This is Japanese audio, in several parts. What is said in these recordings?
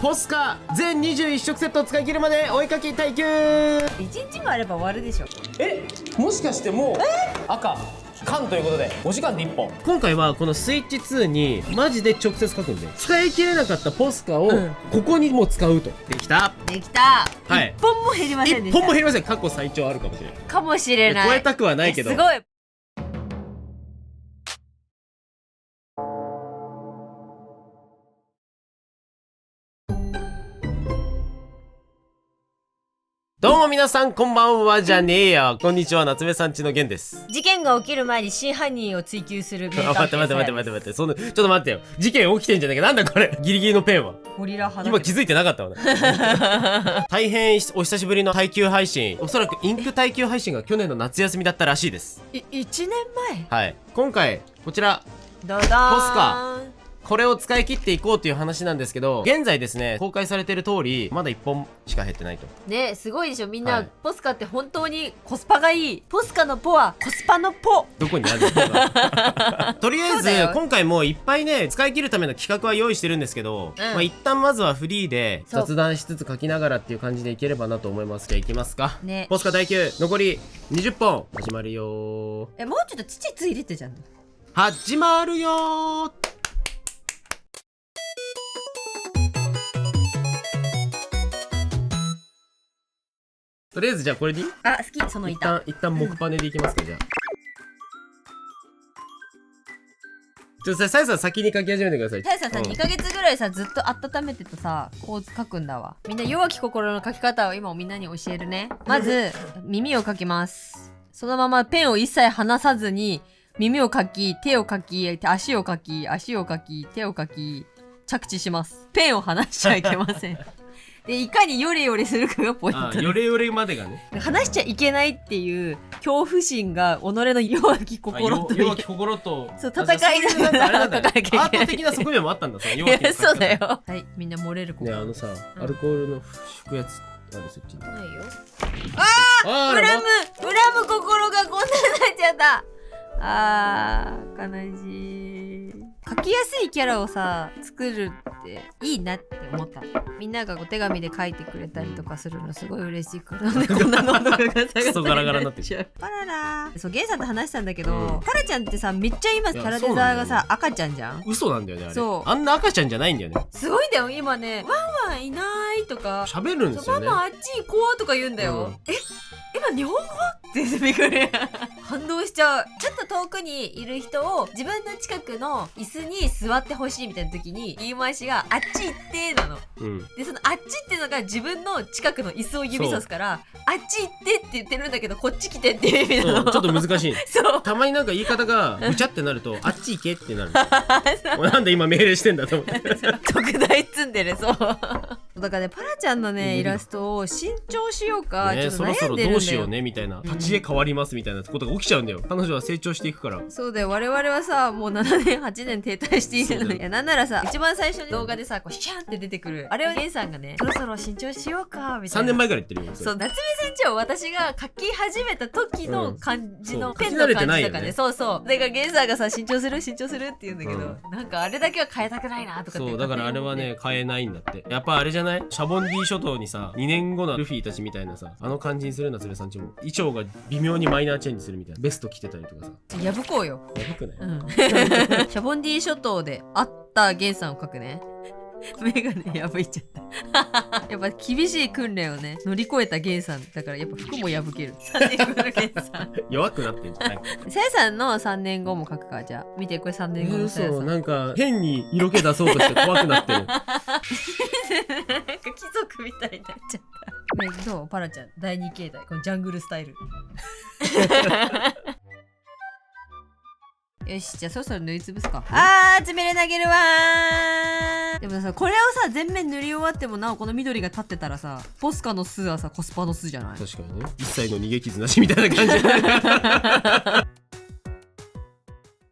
ポスカ全21色セットを使い切るまでお絵かき耐久。1日もあれば終わるでしょ。もしかしてもう赤缶ということで5時間で1本。今回はこのスイッチ2にマジで直接書くんで、使い切れなかったポスカをここにもう使うと。できたできた。はい1本も減りませんでした。1本も減りません。過去最長あるかもしれない。かもしれない。超えたくはないけど。すごい。どうも皆さんこんばんはじゃねえよ。こんにちは、夏目さんちのゲンです。事件が起きる前に真犯人を追求する名探偵待ってそのちょっと待ってよ。事件起きてんじゃねえか。なんだこれ。ギリギリのペンはゴリラ派だけど今気づいてなかったわね。大変お久しぶりの耐久配信。おそらくインク耐久配信が去年の夏休みだったらしいです。1年前。はい今回こちらどうだー。ポスカこれを使い切っていこうという話なんですけど、現在ですね公開されている通りまだ1本しか減ってないと。ね、すごいでしょみんな、はい、ポスカって本当にコスパがいい。ポスカのポはコスパのポ。どこにあるのかとりあえず今回もういっぱいね使い切るための企画は用意してるんですけど、まあ一旦まずはフリーで雑談しつつ書きながらっていう感じでいければなと思います。じゃあいきますか、ね、ポスカ耐久残り20本始まるよ。もうちょっと父ついれてじゃん。始まるよ。とりあえずじゃあこれでいい？あ、好きその板。一旦木パネでいきますか、じゃあ。さやさん先に書き始めてください。さやさんさ、2ヶ月ぐらいさずっと温めてたさ構図書くんだわ。みんな弱き心の書き方を今みんなに教えるね。まず耳を書きます。そのままペンを一切離さずに耳を書き、手を書き、足を書き、足を書き、手を書き、着地します。ペンを離しちゃいけません。でいかにヨレヨレするかがポイントです。ヨレヨレまでがね。話しちゃいけないっていう恐怖心が己の弱き心と弱き心とそう戦いながら書かなきゃいけない。アート的な側面もあったんだ。その弱きそうだよ。はい、みんな漏れるね。さ、アルコールの拭くやつある？そっちにないよ。恨む心がこんなになっちゃった。悲しい。書きやすいキャラをさ作るっていいなって思った。みんながお手紙で書いてくれたりとかするのすごい嬉しいから。なんでこんなのがガサガサクソガラガラになってる。パララ。そうゲンさんと話したんだけど、タラちゃんってさめっちゃ今キャラデザーがさ赤ちゃんじゃん。嘘なんだよねあれ。そうあんな赤ちゃんじゃないんだよね。すごいんだよ今ね。ワンワンいないとか喋るんですよね。ママあっち行こうとか言うんだよ。今日本語ってびっくり。感動しちゃう。ちょっと遠くにいる人を自分の近くの椅子に座ってほしいみたいな時に言い回しがあっち行ってなの、でそのあっちっていうのが自分の近くの椅子を指さすからあっち行ってって言ってるんだけどこっち来てっていう意味なの。ちょっと難しい。そうたまになんか言い方がぐちゃってなるとあっち行けってなる。なんで今命令してんだと思って。特大積んでる。そうだからねパラちゃんのねイラストを新調しようか、ちょっと悩んでるんだよ。そろそろどうしようねみたいな、立ち絵変わりますみたいなことが起きちゃうんだよ。彼女は成長していくから。そうだよ。我々はさもう7年8年停滞しているのに、なんならさ一番最初に動画でさこうシャンって出てくるあれをゲンさんがねそろそろ新調しようかみたいな。3年前から言ってるよ。そう夏目さんちは私が書き始めた時の感じの、ペンの感じとかね。そうそう。だからゲンさんがさ新調するって言うんだけど、なんかあれだけは変えたくないなとかって。そうだからあれはね変えないんだって。やっぱあれじゃない？シャボンディ諸島にさ2年後のルフィたちみたいなさあの感じにする夏目さんちも衣装が微妙にマイナーチェンジするみたいな。ベスト着てたりとかさ。破こうよ。破くね。シャボンディ諸島で会ったゲンさんを描くね。メガネ破いちゃったやっぱ厳しい訓練をね乗り越えたゲンさんだからやっぱ服も破ける。3年後のゲンさん弱くなってんじゃない？さやさんの3年後も描くか。じゃあ見てこれ3年後のさやさん。なんか変に色気出そうとして怖くなってる。なんか貴族みたいになっちゃった。どうパラちゃん第2形態このジャングルスタイル。よしじゃあそろそろ塗りつぶすか。詰めれ投げるわー。でもさこれをさ全面塗り終わってもなおこの緑が立ってたらさポスカの巣はさコスパの巣じゃない？確かにね。一切の逃げ傷なしみたいな感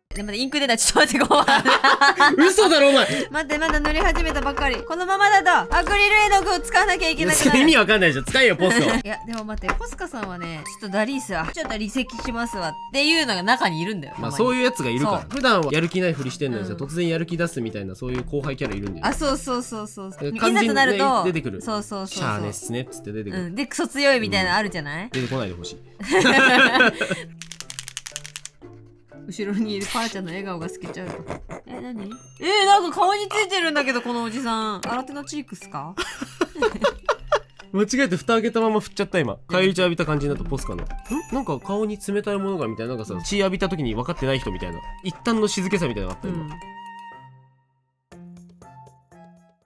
じ。でまだインク出た。ちょっと待って、ごめん。嘘だろお前。待って、まだ塗り始めたばっかり。このままだとアクリル絵の具を使わなきゃいけなくなる。意味わかんないじゃん。使えよポスコ。いやでも待って、ポスカさんはね、ちょっとダリースはちょっと離席しますわっていうのが中にいるんだよ。まあそういうやつがいるから。そう普段はやる気ないふりしてんのにさ、うん突然やる気出すみたいな、そういう後輩キャラいるんだよ。あ、そうそうそうそう。いざ肝心となると出てくる。そうそうそうそう。シャーネっすねっつって出てくる。うん、でクソ強いみたいなのあるじゃない、出てこないでほしい。後ろにいるパーちゃんの笑顔が透けちゃうと。何？なんか顔についてるんだけど、このおじさん。新手のチークっすか？間違えて蓋開けたまま振っちゃった今。返り血浴びた感じになったポスカの。なんか顔に冷たいものがみたいな、なんかさ、血浴びた時に分かってない人みたいな。一旦の静けさみたいなのがあった今。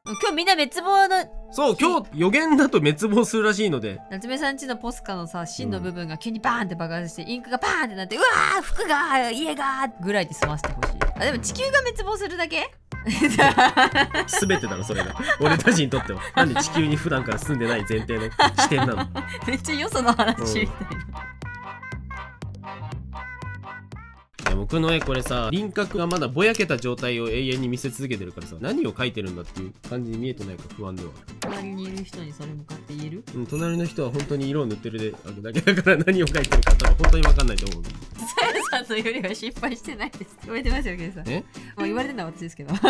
今日みんな滅亡の。そう、今日予言だと滅亡するらしいので。夏目さんちのポスカのさ、芯の部分が急にバーンって爆発して、インクがバーンってなって、うわー服が家がぐらいで済ませてほしい。あ、でも地球が滅亡するだけ？全てだろそれが。俺たちにとっては。なんで地球に普段から住んでない前提の視点なの。めっちゃよその話みたいな。いや僕の絵これさ、輪郭がまだぼやけた状態を永遠に見せ続けてるからさ、何を描いてるんだっていう感じに見えてないか不安ではある。隣にいる人にそれ向かって言える？うん、隣の人は本当に色を塗ってるだけだから何を描いてるか多分本当に分かんないと思う。さやさんのよりは心配してないです。言われてますよ、ケイさん。え？もう言われてるのは私ですけど。違う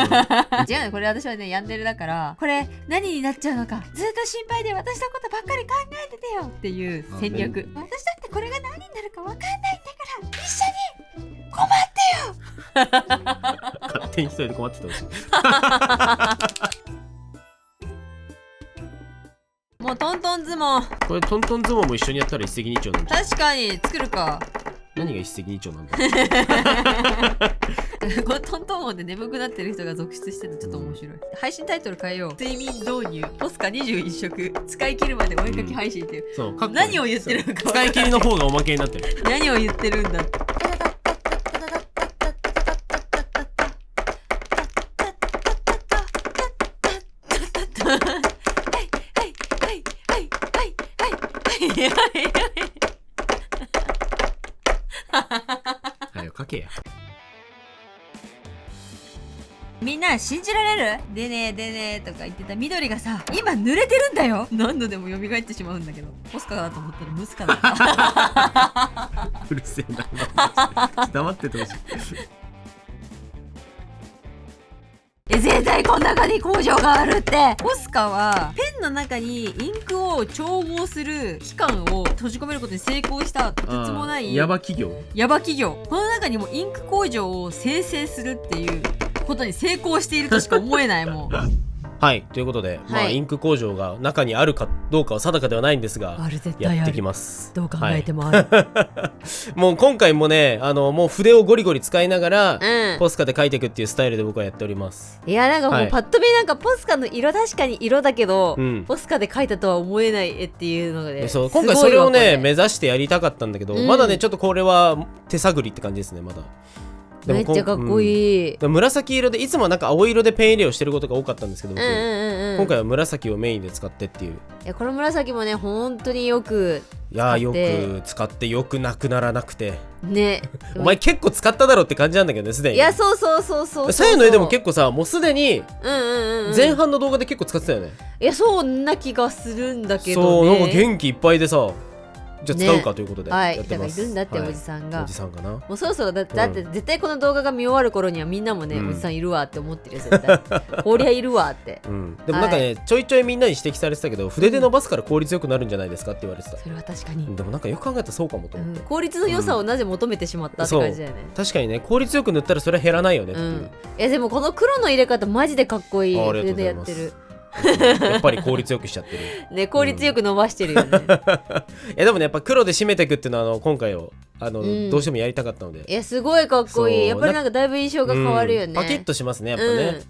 の、これ私はね、ヤンデレだから、これ何になっちゃうのか、ずっと心配で私のことばっかり考えててよっていう戦略。私だってこれが何になるか分かんないんだから、一緒に困ってよ。勝手に一人で困っててほしい。もうトントン相撲。これトントン相撲も一緒にやったら一石二鳥なんじゃん。確かに作るか。何が一石二鳥なんだ。これトントン音で眠くなってる人が続出してるのちょっと面白い。配信タイトル変えよう。睡眠導入ポスカ21食使い切るまでお絵かき配信っていう、そう、何を言ってるのか使い切りの方がおまけになってる。何を言ってるんだ。はいよ、書けや。みんな信じられる？でねでねとか言ってた緑がさ、今濡れてるんだよ。何度でも蘇ってしまうんだけど、ポスカだと思ったらムスカだった。うるせえな。黙っててほしい。絶対この中に工場があるって。ポスカはペンの中にインクを調合する器官を閉じ込めることに成功したとてつもないヤバ企業。この中にもインク工場を生成するっていうことに成功しているとしか思えない。もうはい、ということで、まあインク工場が中にあるかどうかは定かではないんですが、ある、絶対ある。やってきます。どう考えてもある。もう今回もね、もう筆をゴリゴリ使いながら、うん、ポスカで描いていくっていうスタイルで僕はやっております。いや、なんかもうパッと見なんかポスカの色、確かに色だけど、うん、ポスカで描いたとは思えない絵っていうので、そう、今回それをね目指指してやりたかったんだけど、まだねちょっとこれは手探りって感じですね。まだめっちゃかっこいい、紫色で、いつもはなんか青色でペン入れをしてることが多かったんですけど、僕今回は紫をメインで使ってっていう。いや、この紫もね本当によく使って、よく使ってよくなくならなくてね。お前結構使っただろって感じなんだけどね、すでに。いや、そうそうそうそう、さやの絵でも結構さ、もうすでにうん前半の動画で結構使ってたよね。いや、そんな気がするんだけどね。そう、なんか元気いっぱいでさ、じゃあ使うかということでやはい、ってます。だからいるんだっておじさんが、おじさんかな。もうそろそろだって絶対この動画が見終わる頃にはみんなもね、おじさんいるわって思ってるよ絶対。こりゃいるわって。でもなんかね、ちょいちょいみんなに指摘されてたけど、筆で伸ばすから効率よくなるんじゃないですかって言われてた。それは確かに。でもなんかよく考えたらそうかもと思って。効率の良さをなぜ求めてしまったって感じだよね。確かにね、効率よく塗ったらそれは減らないよねっていう。いやでもこの黒の入れ方マジでかっこいい。筆でやってる。やっぱり効率よくしちゃってる。ね、効率よく伸ばしてるよね。いやでもね、やっぱ黒で締めていくっていうのは今回をどうしてもやりたかったので。いや、すごいかっこいい。やっぱりなんかだいぶ印象が変わるよね。パキッとしますね、やっぱね。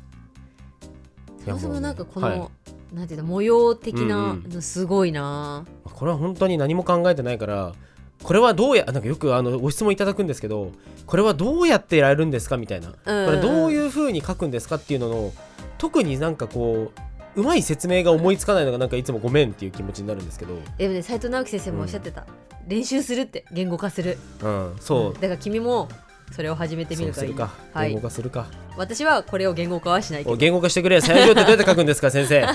そもそもなんかこのなんていうの、模様的なのすごいな。これは本当に何も考えてないから、これはどうや、なんかよくご質問いただくんですけど、これはどうやってやるんですかみたいな、これどういう風に書くんですかっていうのの、特になんかこううまい説明が思いつかないのがなんかいつもごめんっていう気持ちになるんですけど。でもね、斉藤直樹先生もおっしゃってた、練習するって、言語化する。そう、だから君もそれを始めてみるからいい。そうするか、はい、言語化するか。私はこれを言語化はしないけど。言語化してくれ。左上ってどうやって書くんですか先生。ね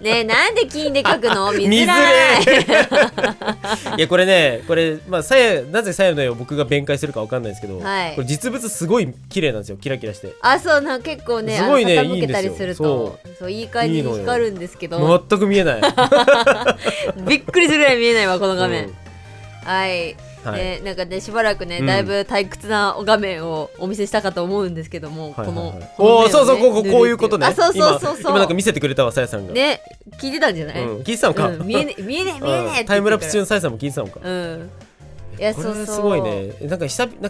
え、なんで金で書くの？見づらい。いやこれね、これまあなぜさやの絵を僕が弁解するかわかんないですけど、はい、これ実物すごい綺麗なんですよ。キラキラして。あ、そうな、結構ね、すごいね、傾けたりするとそういい感じに光るんですけど、全く見えない。びっくりするぐらい見えないわこの画面、はい。はい、ね、なんかね、しばらくね、だいぶ退屈な画面をお見せしたかと思うんですけども、このそうそう、こういうことね。あ、そうそうそうそう、今なんか見せてくれたわ、さやさんがね、聞いてたんじゃない？聞いてたのか。見えね見えね見えね。タイムラプス中のさやさんも聞いてたのか。いや、そうそう、すごいね。なん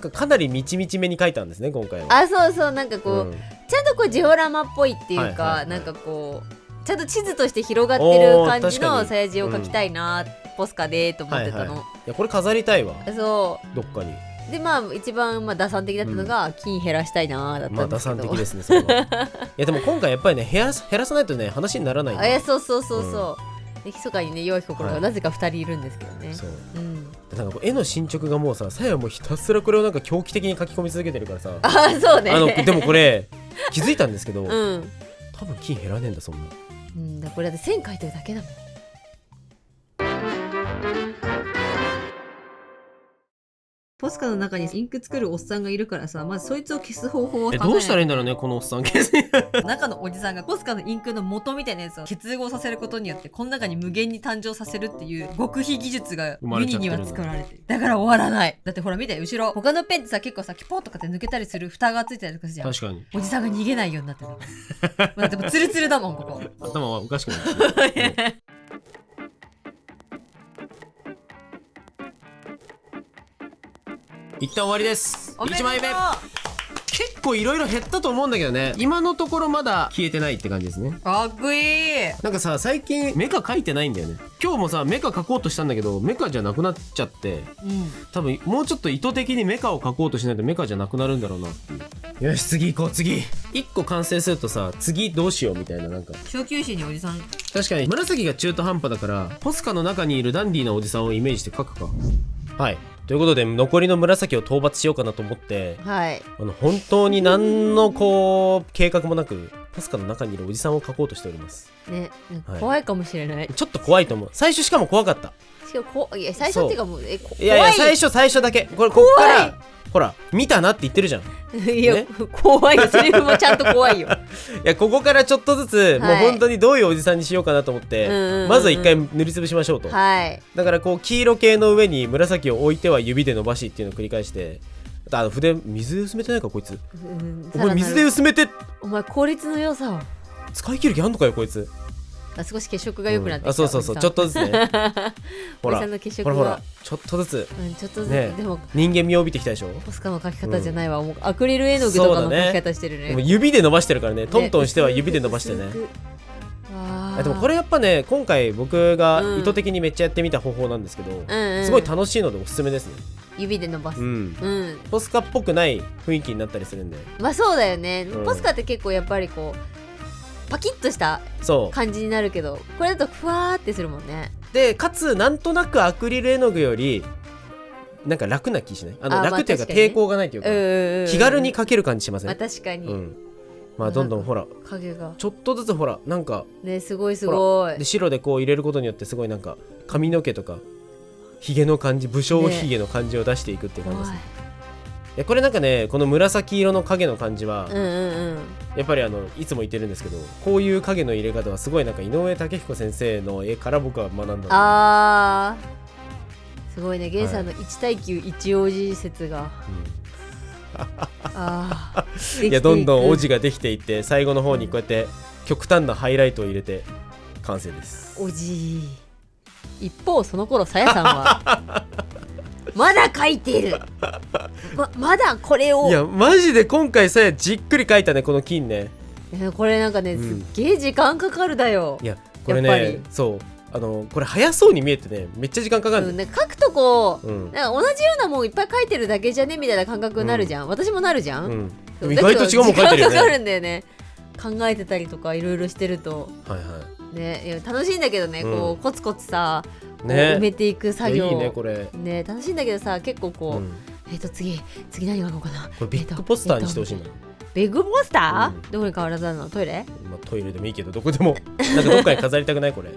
かかなりみちみちめに描いたんですね今回は。あ、そうそう、なんかこう、ちゃんとこうジオラマっぽいっていうか、なんかこうちゃんと地図として広がってる感じのさや字を描きたいな、ポスカでと思ってたの。いやこれ飾りたいわ。そうどっかに。でまあ一番打算的だったのが金減らしたいなだったんですけど、打算的ですねそれは。いやでも今回やっぱりね減らさないとね話にならないんで。そうそうそうそう。で密かにね弱き心がなぜか2人いるんですけどね。そう。なんか絵の進捗がもうさやもうひたすらこれをなんか狂気的に書き込み続けてるからさ。あ、そうね。でもこれ気づいたんですけど、多分金減らねえんだそんな。だこれだって線書いてるだけだもん。ポスカの中にインク作るおっさんがいるからさ、まずそいつを消す方法を考えない。どうしたらいいんだろうねこのおっさん消す。中のおじさんがポスカのインクの元みたいなやつを結合させることによってこの中に無限に誕生させるっていう極秘技術がユニには作られてる。だから終わらない。だってほら見て後ろ、他のペンってさ結構さキポンとかって抜けたりする蓋がついたりとかするじゃん。確かにおじさんが逃げないようになってる。だってもうツルツルだもんここ。頭はおかしくない。一旦終わりです。1枚目結構いろいろ減ったと思うんだけどね、今のところまだ消えてないって感じですね。かっこいい。なんかさ最近メカ描いてないんだよね。今日もさメカ描こうとしたんだけどメカじゃなくなっちゃって、多分もうちょっと意図的にメカを描こうとしないとメカじゃなくなるんだろうなっていう。よし次行こう。次1個完成するとさ次どうしようみたいな。なんか小休止におじさん。確かに紫が中途半端だからポスカの中にいるダンディーなおじさんをイメージして描くか。はい、ということで残りの紫を討伐しようかなと思って、はい、本当に何のこう計画もなくポスカの中にいるおじさんを描こうとしておりますね。怖いかもしれない。ちょっと怖いと思う。最初しかも怖かった。しかもいや最初っていうかもういやいや最初だけこっからほら見たなって言ってるじゃん。いや、ね、怖いよ。セリフもちゃんと怖いよ。いやここからちょっとずつ、もう本当にどういうおじさんにしようかなと思って、まずは一回塗りつぶしましょうと。はい、だからこう黄色系の上に紫を置いては指で伸ばしっていうのを繰り返して、筆水で薄めてないかこいつ。お前水で薄めて。お前効率の良さを使い切る気あんのかよこいつ。少し血色が良くなってきた。そうそうそう、ちょっとずつね。ほらほらほらちょっとずつちょっとずつ。でも人間味を帯びてきたでしょ。ポスカの描き方じゃないわ。もうアクリル絵の具とかの描き方してるね。指で伸ばしてるからね。トントンしては指で伸ばしてね。でもこれやっぱね今回僕が意図的にめっちゃやってみた方法なんですけど、すごい楽しいのでおすすめですね。指で伸ばす。ポスカっぽくない雰囲気になったりするんで。まあそうだよね。ポスカって結構やっぱりこうパキッとした感じになるけど、これだとふわーってするもんね。でかつなんとなくアクリル絵の具よりなんか楽な気しない？楽っていうか抵抗がないというか、気軽に描ける感じしません？確かに。まあどんどんほら影がちょっとずつほらなんかね、すごいすごい。で白でこう入れることによってすごいなんか髪の毛とかひげの感じ、武将ひげの感じを出していくっていう感じですね。いやこれなんかねこの紫色の影の感じは、やっぱりいつも言ってるんですけど、こういう影の入れ方はすごいなんか井上武彦先生の絵から僕は学んだんだ。すごいね。源さんの1対9一王子説が、いやどんどん王子ができていって最後の方にこうやって極端なハイライトを入れて完成です。おじ一方その頃さやさんはまだ描いてる。まだこれを。いやマジで今回さじっくり描いたねこの金ね。これなんかね、すっげえ時間かかるだよ。いやこれねそうこれ早そうに見えてねめっちゃ時間かかる。描くとこなんか同じようなもんいっぱい描いてるだけじゃねみたいな感覚になるじゃん。私もなるじゃん。意外と違うもん描いてるよね。時間かかるんだよね。考えてたりとかいろいろしてるとね、楽しいんだけどね、こうコツコツさ埋めていく作業。いいねこれね、楽しいんだけどさ結構こう次何が書こうかな。これビッグポスターにしてほしいな。ビッグポスター、どこに変わらずなの？トイレ？まあ、トイレでもいいけどどこでもなんかどっかに飾りたくないこれ。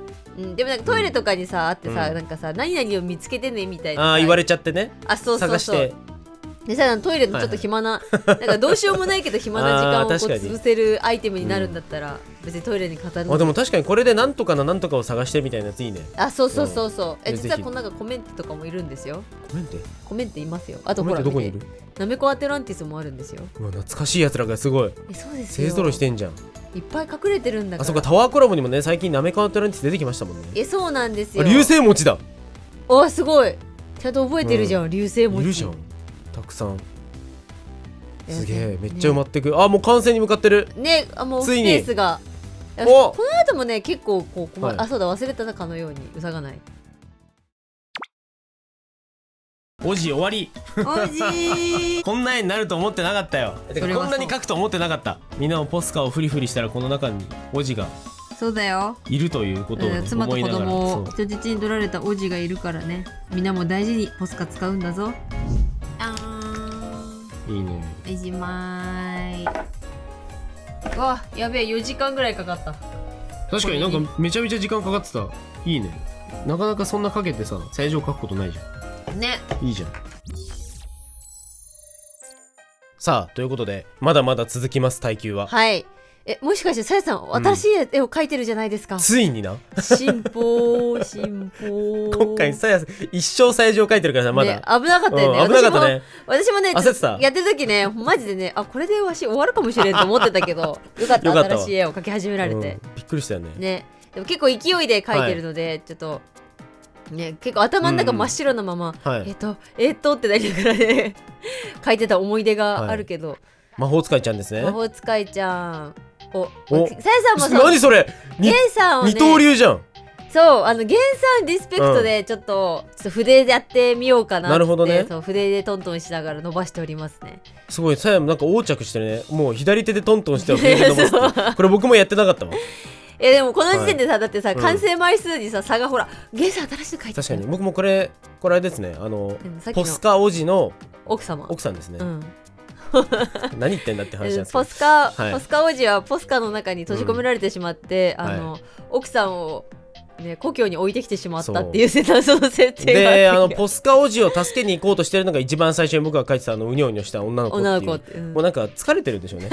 でもなんかトイレとかにさあってさ、なんかさ何々を見つけてねみたいな。言われちゃってね。そう探してでさ、トイレのちょっと暇な、なんかどうしようもないけど暇な時間をこう潰せるアイテムになるんだったら、別にトイレに飾るの。でも確かにこれでなんとかのなんとかを探してみたいなやついいね。そう、実はこの中コメンテとかもいるんですよ。コメンテいますよ。あとほらどこにいる？なめこアテランティスもあるんですよ。懐かしいやつらがすごい。そうですよ。勢ぞろいしてんじゃん。いっぱい隠れてるんだから。そっか、タワーコラボにもね最近なめこアテランティス出てきましたもんね。そうなんですよ。流星餅だ。すごい。ちゃんと覚えてるじゃん、流星餅。いるじゃん。たくさん。すげえ、めっちゃ埋まってく。もう完成に向かってるね。もうスペースがこの後もね結構こう、そうだ、忘れたかのようにうさがない。おじ終わり。おじこんな絵になると思ってなかったよ。こんなに描くと思ってなかった。みんなもポスカをフリフリしたらこの中におじがそうだよいるということを、妻と子供を人質に取られたおじがいるからね。みんなも大事にポスカ使うんだぞ。いいね。おしまい。やべえ、4時間ぐらいかかった。確かになんかめちゃめちゃ時間かかってた。いいね。なかなかそんなかけてさ正常書くことないじゃんね。いいじゃん。さあということでまだまだ続きます。耐久は。はい。もしかしてさやさん新しい絵を描いてるじゃないですか。ついにな。進歩今回さや一生最上書いてるからさ、まだ危なかったよね。危なかったね。私もね焦ってた。やってる時ねマジでねこれでわし終わるかもしれんと思ってたけどよかった。新しい絵を描き始められて、びっくりしたよね。でも結構勢いで描いてるので、ちょっとね結構頭の中真っ白なまま、ってなりながらね描いてた思い出があるけど、魔法使いちゃんですね。魔法使いちゃん。さやさんも何それ、ゲンさんをね、二刀流じゃん。そうゲンさんリスペクトでちょっと筆でやってみようかなって。なるほどね。そう筆でトントンしながら伸ばしておりますね。すごい。さやもなんか横着してるね。もう左手でトントンしては筆で伸ばすってこれ僕もやってなかったわ。でもこの時点でさ、だってさ完成枚数にさ差がほらゲンさん新しいの書いてた。確かに僕もこれですね。ポスカおじの奥さんですね。何言ってんだって話なんですけど、ポスカ王子はポスカの中に閉じ込められてしまって、奥さんを、故郷に置いてきてしまったっていうその設定があって、ポスカ王子を助けに行こうとしてるのが一番最初に僕が書いてたうにょうにょした女の子っていう、もうなんか疲れてるんでしょうね。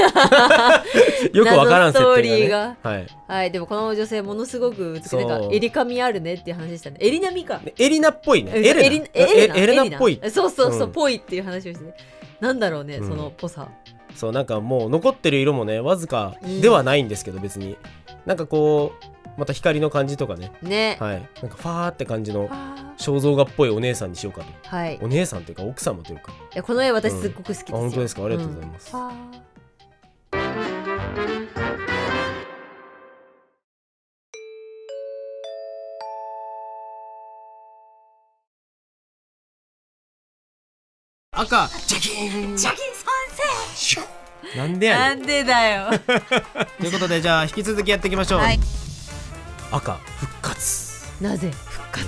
よくわからん設定がね。はい、でもこの女性ものすごくなんかエリカミあるねっていう話でしたね。エリナミか、エリナっぽいね。エレナっぽい。そうぽいっていう話をしてね。なんだろうね、そのぽさ。そうなんかもう残ってる色もねわずかではないんですけど、別になんかこうまた光の感じとかね、はい、なんかファーって感じの肖像画っぽいお姉さんにしようかと。はい、お姉さんというか奥様というか。いやこの絵私すっごく好きですよ。本当ですか。ありがとうございます。赤ジャキン参戦。なんでやねん。なんでだよ。ということでじゃあ引き続きやっていきましょう。赤復活。なぜ復活。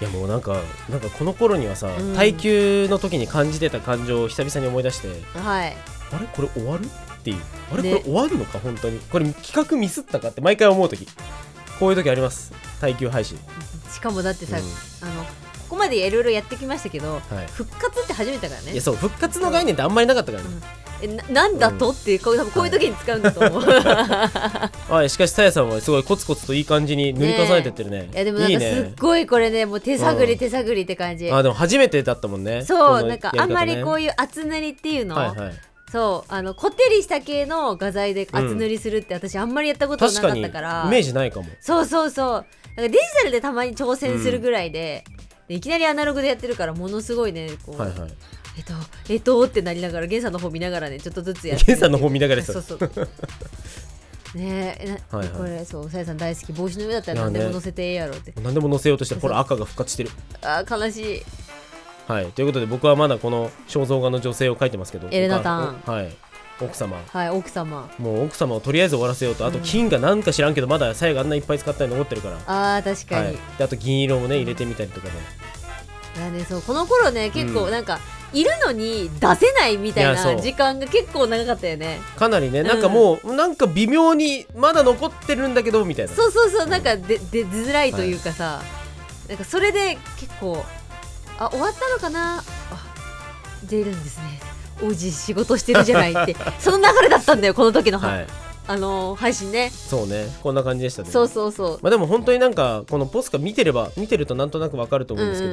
いやもうなんかこの頃にはさ、耐久の時に感じてた感情を久々に思い出して、あれこれ終わるっていう、あれこれ終わるのか本当に、これ企画ミスったかって毎回思う時、こういう時あります。耐久配信。しかもだってさ、ここまでいろいろやってきましたけど、復活って初めてだからね。いやそう、復活の概念ってあんまりなかったからね。なんだとってこういう時に使うんだと思う。しかしさやさんはすごいコツコツといい感じに塗り重ねてってるね。いやでもなんかすっごいこれねもう手探りって感じ。でも初めてだったもんね。そうなんかあんまりこういう厚塗りっていうの、そうこってりした系の画材で厚塗りするって私あんまりやったことなかったから、イメージないかも。そうなんかデジタルでたまに挑戦するぐらいで、いきなりアナログでやってるからものすごいねこう、ってなりながらゲンさんの方見ながらねちょっとずつやってゲンさんの方見ながらそうねえこれそうさやさん大好き帽子の上だったら何でも乗せてええやろって、何でも乗せようとしてほら赤が復活してる。悲しい。はいということで僕はまだこの肖像画の女性を描いてますけど、エレナタン、奥様、奥様、もう奥様をとりあえず終わらせようと、あと金がなんか知らんけどまださやがあんないっぱい使ったり残ってるから、確かに、であと銀色もね入れてみたりとかね、いやね、そうこの頃ね結構なんか、いるのに出せないみたいな時間が結構長かったよね。かなりね、なんかもう、なんか微妙にまだ残ってるんだけどみたいな。そうそうそう、なんか出づらいというかさ、なんかそれで結構終わったのかな、出るんですね、王子仕事してるじゃないってその流れだったんだよこの時の、配信ね。そうね、こんな感じでしたね。そうそうそう。まあでも本当になんかこのポスカ見てるとなんとなくわかると思うんですけ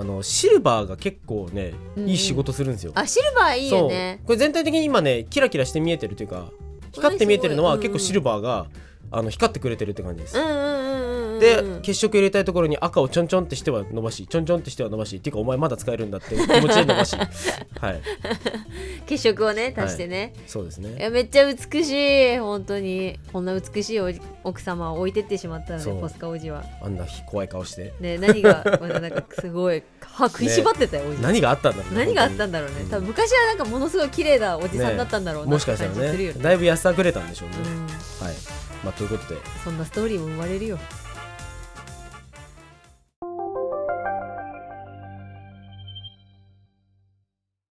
ど、シルバーが結構ね、いい仕事するんですよ。シルバーいいよね。これ全体的に今ねキラキラして見えてるというか、光って見えてるのは結構シルバーが光ってくれてるって感じです。で血色入れたいところに赤をちょんちょんってしては伸ばし、ちょんちょんってしては伸ばしっていうか、お前まだ使えるんだって気持ちで伸ばし血色をね足してね、そうですね。いやめっちゃ美しい、本当にこんな美しい奥様を置いてってしまったので、ポスカ王子はあんな怖い顔してね、何がまだなんかすごい歯食いしばってたよ、王子。何があったんだろうね。何があったんだろうね。多分昔はなんかものすごい綺麗なおじさんだったんだろうな、もしかしたらね、だいぶ安さくれたんでしょうね。はい、まあということでそんなストーリーも生まれるよ。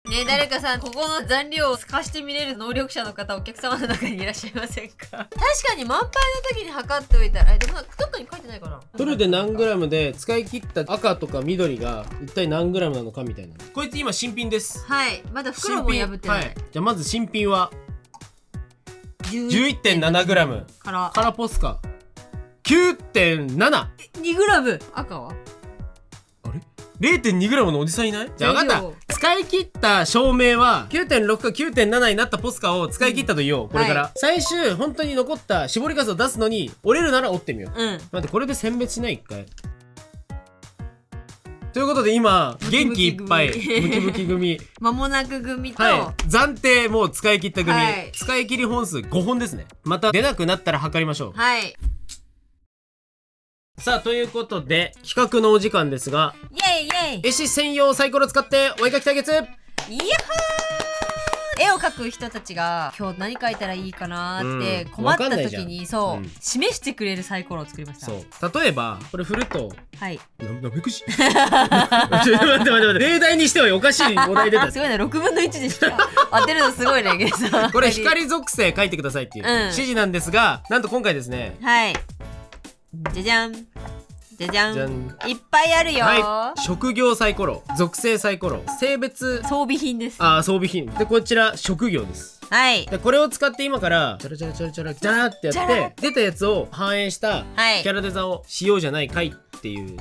ね、誰かさんここの残量を透かして見れる能力者の方、お客様の中にいらっしゃいませんか？確かに満杯の時に測っておいたら、でもどっかに書いてないかな。フルで何グラムで使い切った赤とか緑が一体何グラムなのかみたいな。こいつ今新品です。はい、まだ袋も破ってない。じゃあまず新品は 11.7 グラムからポスカ 9.7。 2グラム。赤はあれ 0.2 グラムのおじさんいない？じゃあ分かった。使い切った照明は 9.6 か 9.7 になったポスカを使い切ったと言おう。これから、最終本当に残った絞り数を出すのに折れるなら折ってみよう。待って、これで選別しない？一回。ということで今元気いっぱいムキムキ組間もなく組と、暫定もう使い切った組、使い切り本数5本ですね。また出なくなったら測りましょう。さあ、ということで企画のお時間ですが、イエイイエイ、絵師専用サイコロ使ってお絵描き対決。イヤッホー。絵を描く人たちが今日何描いたらいいかなーって困った時に、示してくれるサイコロを作りました。そう、例えばこれ振ると、なめくじ待って例題にしてはおかしいお題出た。すごいね、6分の1でした当てるのすごいね、ゲスさん。これ光属性書いてくださいっていう指示なんですが、なんと今回ですね、じゃじゃんじゃじゃん、いっぱいあるよ。職業サイコロ、属性サイコロ、性別、装備品です。装備品で、こちら職業です。でこれを使って今からチャラチャラチャラチャラチャラってやって出たやつを反映したキャラデザをしようじゃないかいっていう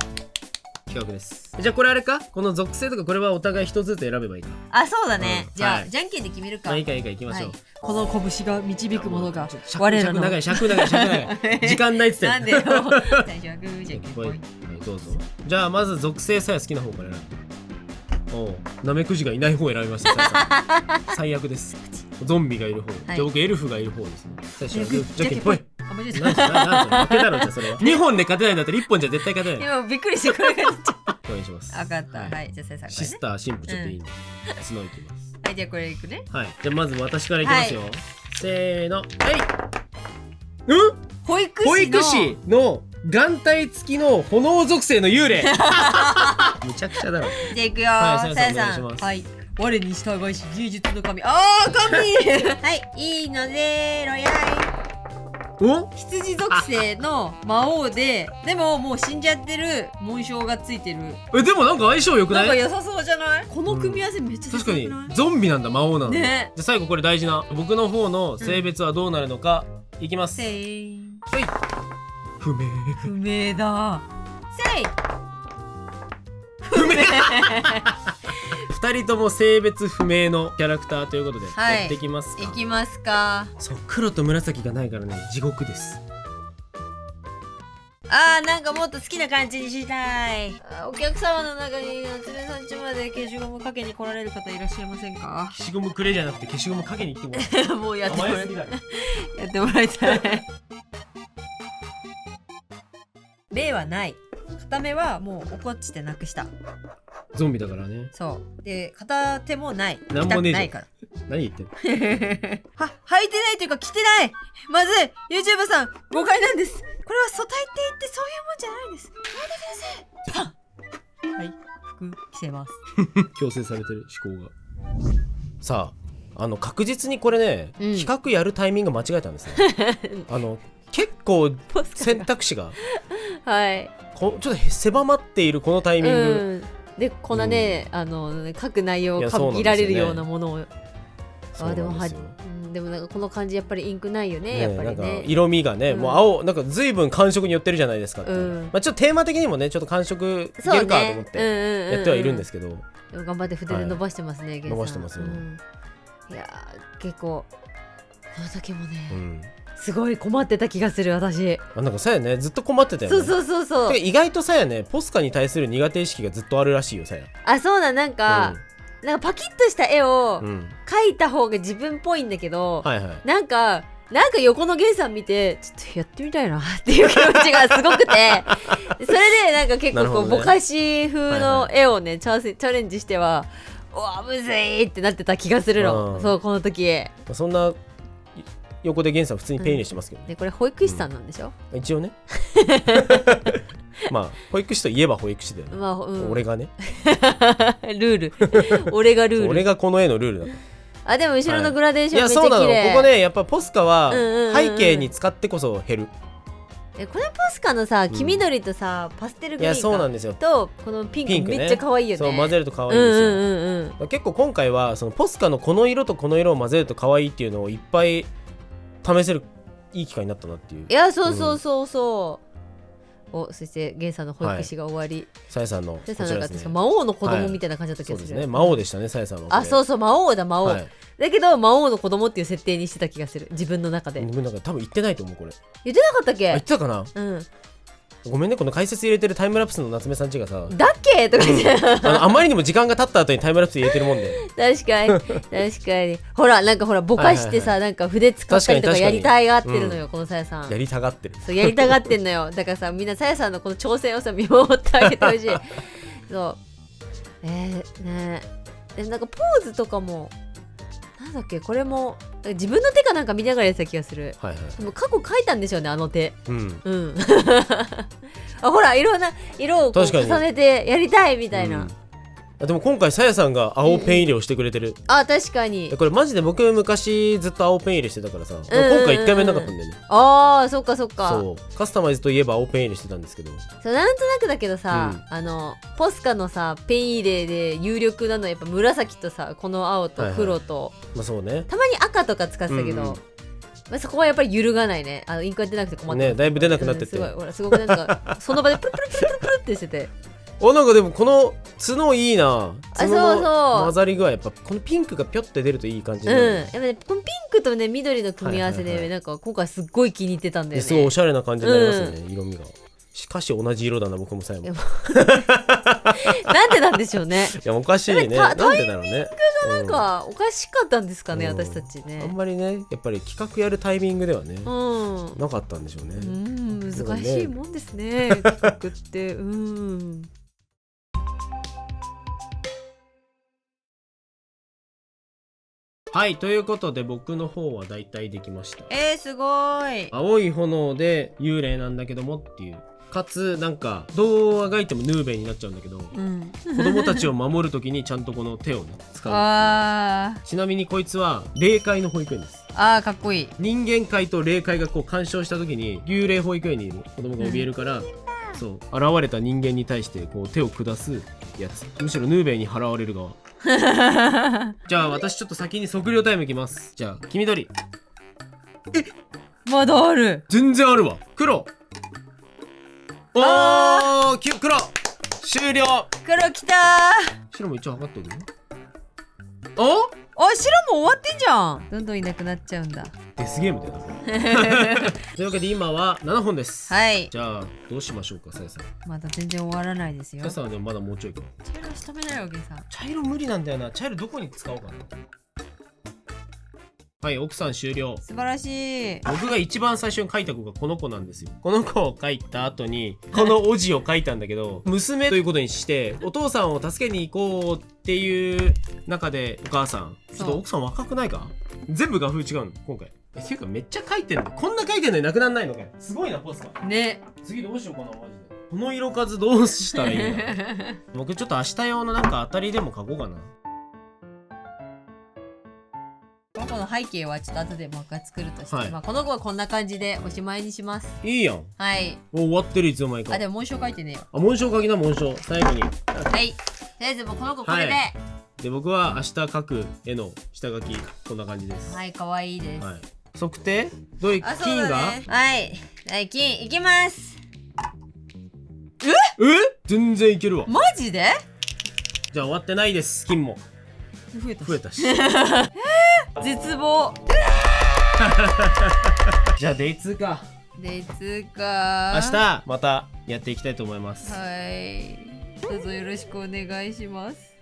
企画です。じゃあこれあれか、この属性とかこれはお互い一つずつ選べばいいか。そうだね。じゃあじゃんけんで決めるか。いいかいきましょう。この拳が導くものが我らの長い尺長い時間ないっつって。なんでよ。最初はグーじゃんけんぽい。どうぞ。じゃあまず属性さえ好きな方から選ぶ。なめくじがいない方を選びました。最悪です。ゾンビがいる方。じゃあ僕エルフがいる方ですね。最初はグーじゃんけんぽい。負けだろ。じゃあそれは2本で勝てないんだったら1本じゃ絶対勝てない。今びっくりしてこれが出ちゃった。お願いします。分かった。はい、じゃあ先生シスター神父ちょっといいんで角いきます。はい、じゃあこれいくね。はい、じゃあまず私からいきますよ。せーの、保育士の眼帯付きの炎属性の幽霊。むちゃくちゃだろ。じゃあいくよ。さやさん。はい。我に従いし芸術の神。神。はい、いいのでロヤイ。羊属性の魔王で、でももう死んじゃってる紋章がついてる。でもなんか相性良くない？なんか良さそうじゃない？この組み合わせめっちゃ確かにゾンビなんだ、魔王なのね。じゃあ最後これ大事な僕の方の性別はどうなるのか、いきます。不明だ。不明。2人とも性別不明のキャラクターということでやっていきますか。いきますか。そう、黒と紫がないからね、地獄です。なんかもっと好きな感じにしたい。お客様の中に夏目さん家まで消しゴムかけに来られる方いらっしゃいませんか？消しゴムくれじゃなくて消しゴムかけに来てもらう。もうやってもらいたい。やってもらいたい。例はない。片目はもう怒っちてなくした。ゾンビだからね。そうで、片手もない。なんもねえじゃん。ないから。何言ってんの？履いてないというか着てない。まずい。 YouTuber さん誤解なんです。これは素体って言ってそういうもんじゃないんです。やめてください。はい、服着せます強制されてる思考が。さあ確実にこれね、企画やるタイミング間違えたんですね結構選択肢がはいちょっと狭まっているこのタイミング、でこんなね、書く内容を限られるようなものを、でもなんかこの感じやっぱりインクないよね、やっぱりね。なんか色味がね、もう青なんか随分寒色に寄ってるじゃないですかっていう、ちょっとテーマ的にもねちょっと寒色いけるかと思ってやってはいるんですけど、でも頑張って筆で伸ばしてますね、伸ばしてますよ、いや結構この時もね、すごい困ってた気がする私。なんかさやねずっと困ってたよね。そう意外とさやねポスカに対する苦手意識がずっとあるらしいよさや。そうだ、なんかパキッとした絵を描いた方が自分っぽいんだけど、なんか横のゲンさん見てちょっとやってみたいなっていう気持ちがすごくてそれでなんか結構こうぼかし風の絵をねチャレンジしてはうわむずいってなってた気がするの、そうこの時。そんな横でゲンさん普通にペン入れしてますけど、でこれ保育士さんなんでしょ、一応ねまあ保育士といえば保育士だよね、俺がねルール俺がルール、俺がこの絵のルールだと。でも後ろのグラデーションめっちゃ綺麗。いやそうなの、ここねやっぱポスカは背景に使ってこそ減る。これポスカのさ黄緑とさ、パステルグリーンそうなんですよとこのピンクめっちゃ可愛いよね。そう混ぜると可愛いんですよ、結構今回はそのポスカのこの色とこの色を混ぜると可愛いっていうのをいっぱい試せるいい機会になったなっていう。いやそうそしてゲンさんの保育士が終わり、さやさんのなんか確か魔王の子供みたいな感じだった気がする。そうですね、魔王でしたねさやさんは。そう魔王だ魔王、だけど魔王の子供っていう設定にしてた気がする、自分の中で。多分言ってないと思う。これ言ってなかったっけ。言ってたかな。ごめんね、この解説入れてるタイムラプスの夏目さんちがさだっけとか言って、あまりにも時間が経った後にタイムラプス入れてるもんで確かにほらなんかぼかしてさ、なんか筆使ったりとかやりたいがってるのよ、このさやさん。やりたがってる。そうやりたがってんのよ。だからさみんなさやさんのこの挑戦をさ見守ってあげてほしいそうね。でもなんかポーズとかもなんだっけ、これも自分の手かなんか見ながらやってた気がする。でも過去描いたんでしょうね、あの手。ほらいろんな色をこう重ねてやりたいみたいな。でも今回さやさんが青ペン入れをしてくれてる。確かにこれマジで僕昔ずっと青ペン入れしてたからさ、今回1回目なかったんだよね。そっかそうカスタマイズといえば青ペン入れしてたんですけど、なんとなくだけどさ、ポスカのさペン入れで有力なのはやっぱ紫とさこの青と黒と、そうね、たまに赤とか使ってたけど、そこはやっぱり揺るがないね。インクが出なくて困ってね、だいぶ出なくなってて、すごくなんかその場でプルプルプルプルってしててなんかでもこの角いいな。角の混ざり具合、やっぱこのピンクがピョって出るといい感じになる。やっぱねこのピンクとね緑の組み合わせでなんか今回すっごい気に入ってたんだよね。すごいおしゃれな感じになりますね、色味が。しかし同じ色だな、僕もさやも。なんでなんでしょうね。いやおかしいね。なんでだろうね。タイミングがなんかおかしかったんですかね、私たちね。あんまりねやっぱり企画やるタイミングではね、なかったんでしょうね。難しいもんですね、企画って。はい、ということで僕の方はだいたいできました。すごい。青い炎で幽霊なんだけどもっていう、かつなんかどうあがいてもヌーベイになっちゃうんだけど、子供たちを守るときにちゃんとこの手をね使う。ちなみにこいつは霊界の保育園です。かっこいい。人間界と霊界がこう干渉したときに幽霊保育園にいる子供が怯えるから、そう現れた人間に対してこう手を下すやつ。むしろヌーベイに払われる側。じゃあ私ちょっと先に測量タイムいきます。じゃあ黄緑。まだある。全然あるわ。黒。黒終了。黒きたー。白も一応測っとくよ。白も終わってんじゃん。どんどんいなくなっちゃうんだ。デスゲームだよなこれ。というわけで今は7本です。はい。じゃあどうしましょうか、さやさん。まだ全然終わらないですよ。さやさんはでもまだもうちょいか。茶色仕留めないわけさ。茶色無理なんだよな。茶色どこに使おうかな。はい、奥さん終了。素晴らしい。僕が一番最初に描いた子がこの子なんですよ。この子を描いた後にこのおじを描いたんだけど娘ということにしてお父さんを助けに行こうっていう中で、お母さんちょっと奥さん若くないか。全部画風違うの今回。っていうかめっちゃ描いてんの。こんな描いてんのになくなんないのかよ。すごいなポスカね。次どうしようかなマジで。この色数どうしたらいいんだ僕ちょっと明日用のなんか当たりでも描こうかな。この背景はちょっと後でもう一回作るとして、はいまあこの子はこんな感じでおしまいにします。いいやん。はい。終わってるいつの間にか。あ、でも紋章書いてねえよ。あ、紋章書きな、紋章最後に。はい。とりあえずもうこの子これで。はいで僕は明日描く絵の下書きこんな感じです。はい、可愛いです。はい。測定どれあ、そう金が、だね。はい。はい、金いきます。全然いけるわ。マジで？じゃあ終わってないです。金も増えたし。増えたし絶望。じゃあデイ2か。でつか。明日またやっていきたいと思います。はい。どうぞよろしくお願いします。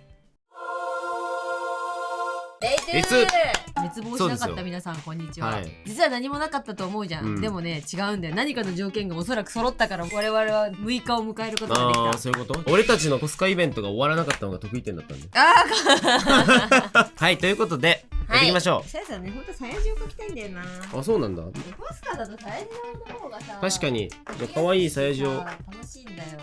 デイ2滅亡しなかった皆さんこんにちは、はい、実は何もなかったと思うじゃん、でもね違うんだよ。何かの条件がおそらく揃ったから我々は6日を迎えることができた。あ、そういうこと。俺たちのコスカイベントが終わらなかったのが得意点だったんで。はいということでやっていきましょう。さやさんね、ほんとさやじを描きたいんだよな。あ、そうなんだ。ポスカだとさやじの方がさ、確かに可愛いさやじを。楽しいんだよ。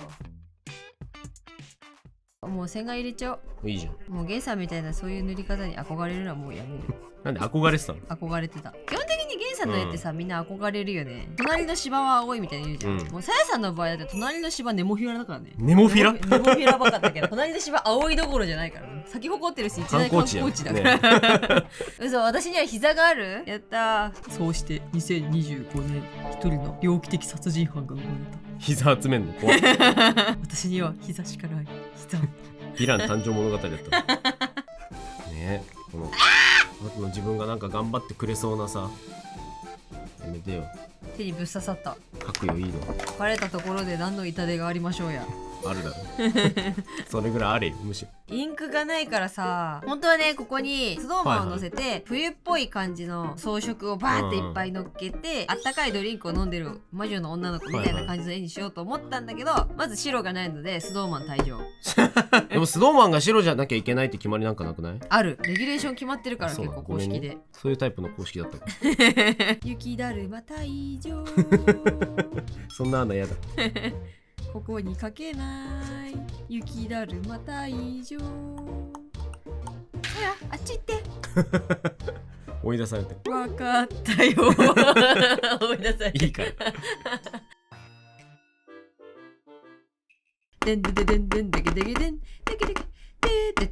もう線が入れちゃおう。いいじゃん。もうゲンさんみたいなそういう塗り方に憧れるのはもうやめる。なんで憧れてたの？憧れてた。基本的にゲンさんの絵ってさ、みんな憧れるよね。隣の芝は青いみたいに言うじゃん。もうさやさんの場合だって隣の芝ネモフィラだからね。ネモフィラ？ネモフィラばかだけど隣の芝青いどころじゃないからね。咲き誇ってるし一大観光地だから。嘘、私には膝がある？やったー。そうして2025年一人の猟奇的殺人犯が生まれた。膝集めんの怖い。私には膝しかない。膝。ヴィラン誕生物語だった。ねえ、この後の自分がなんか頑張ってくれそうなさ、やめてよ。手にぶっ刺さった。書くよいいの。バレたところで何の痛手がありましょうや。あるだろ。それぐらいあれよ、むしろ。インクがないからさ、本当はねここにスノーマンを乗せて、冬っぽい感じの装飾をバーっていっぱい乗っけて、あったかいドリンクを飲んでる魔女の女の子みたいな感じの絵にしようと思ったんだけど、まず白がないのでスノーマン退場。でもスノーマンが白じゃなきゃいけないって決まりなんかなくない？ある。レギュレーション決まってるから結構公式で、そういうタイプの公式だったか。雪だるま退場。そんなのやだ。ここにかけない雪だるま退場。ほらあっち行って。追い出されて。わかったよ。追い出されて。いいから。でんでででんでんでけでけでんでけでけでで。